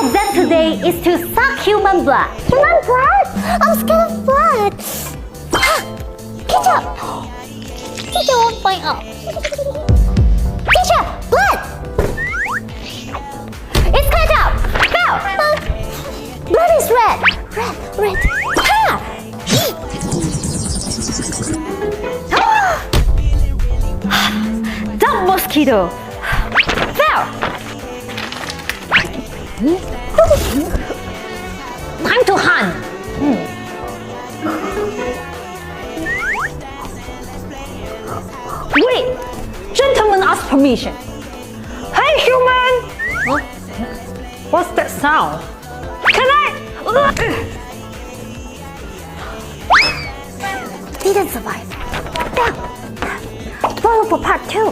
exam today is to suck human blood. Human blood? I'm scared of blood. Teacher! Teacher won't point out. Teacher! Blood! It's ketchup! Go! Blood is red. Red. Ah! Dumb mosquito! Fell! Time to hunt! Wait! Gentlemen ask permission. Hey human! Huh? What's that sound? Can I? Didn't survive. Follow for part 2.